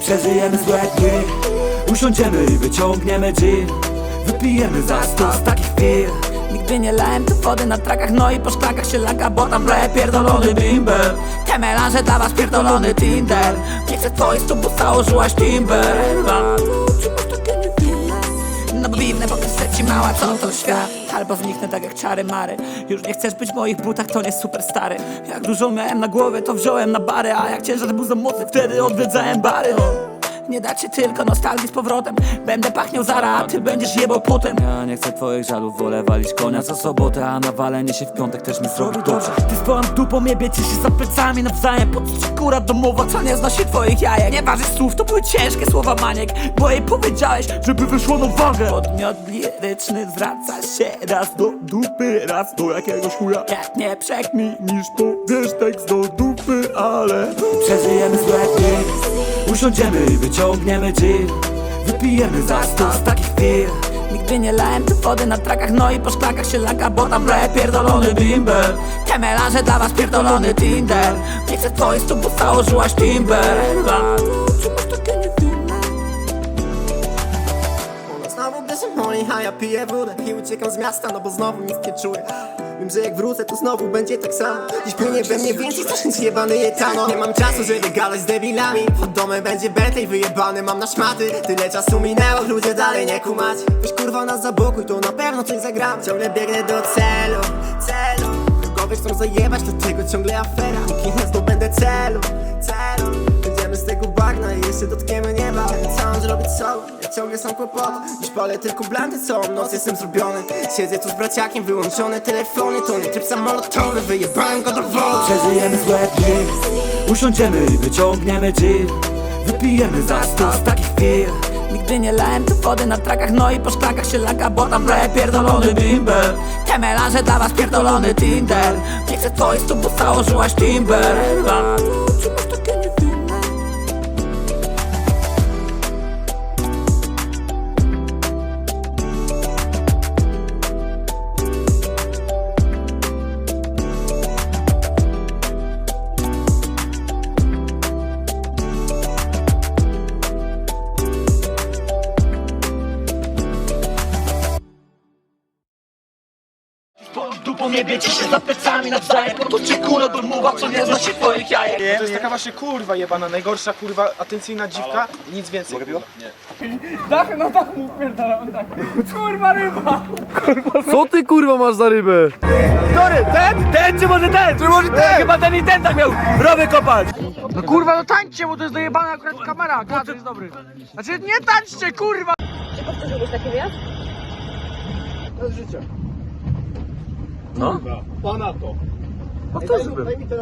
Przeżyjemy złe dni, usiądziemy i wyciągniemy dżin. Wypijemy za 100 z takich chwil. Nigdy nie lałem tu wody na trakach, no i po szklankach się laka, bo tam leje pierdolony bimber. Te melanże dla was pierdolony Tinder. Nie chcę twoich stóp, bo założyłaś Timber. No bo dziwne, bo ty ci mała, co to świat. Albo zniknę tak jak czary mary. Już nie chcesz być w moich butach, to nie super stary. Jak dużo miałem na głowie, to wziąłem na bary. A jak ciężar był za mocny, wtedy odwiedzałem bary. Nie dacie tylko nostalgii z powrotem. Będę pachniał zara, a ty będziesz jebał potem. Ja nie chcę twoich żalów, wolę walić konia co sobotę. A nawalenie się w piątek też mi zrobi dobrze. Ty z twoją dupą jebiecie się za plecami nawzajem. Po co ci kura domowa, co nie znosi twoich jajek? Nie ważysz słów, to były ciężkie słowa maniek. Bo jej powiedziałeś, żeby wyszło na wagę. Podmiot liryczny zwraca się raz do dupy, raz do jakiegoś chuja. Jak nie przekmij niż powiesz tekst do dupy, ale przeżyjemy złe dni, usiądziemy i wyciągniemy dżin. Wypijemy za 100 z takich chwil. Nigdy nie lałem tu wody na trakach, no i po szklankach się laka, bo tam leje pierdolony bimber. Te melanże dla was pierdolony Tinder. Nie chcę twoich stóp, bo założyłaś Timber. Ona znowu bierze moli, a ja piję wódę i uciekam z miasta, no bo znowu nic nie czuję. Wiem, że jak wrócę, to znowu będzie tak samo. Dziś płynie we mnie więcej, coś niż jebany etano. Nie mam czasu, żeby gadać z debilami. Pod domem będzie Bentley wyjebany, mam na szmaty. Tyle czasu minęło, ludzie dalej nie kumać. Weź kurwa nas za boku, to na pewno coś zagram. Ciągle biegnę do celu. Kogoś chcą zajebać, dlatego ciągle afera. Póki nie zdobędę celu. Będziemy z tego bagna i jeszcze dotkniemy nieba. Będę całą zrobić sobą, jak ciągle są kłopoty. Dziś palę tylko blanty, całą noc jestem zrobiony. Siedzę tu z braciakiem, wyłączone telefony. To nie tryb samolotowy, wyjebałem go do wody. Przeżyjemy złe dni, usiądziemy i wyciągniemy dżin. Wypijemy za 100 z takich chwil. Nigdy nie lałem tu wody na trakach, no i po szklankach się laka, bo tam leje pierdolony bimber. Te melanże dla was pierdolony Tinder. Nie chcę twoich stóp, bo założyłaś Timber. Dupą nie biecie się za plecami nawzajem. Po to cię kura domowa, co nie znosi twoich jajek. To jest taka właśnie kurwa jebana, najgorsza kurwa atencyjna dziwka i nic więcej. Mogę piwo? Nie. Dach na dach mu wpierdalam, tak. Kurwa ryba! Co ty kurwa masz za rybę? Który? Ten czy może ten? Czy może ten? Chyba ten i ten tak miał rowy kopać. No kurwa, no tańczcie, bo to jest dojebana akurat kamera, kadr jest dobry. Znaczy nie tańczcie, kurwa! Czy powtórzyłeś taki wjazd? To jest życie. No. Pana to. Powtórzyłbym. Daj mi telefon.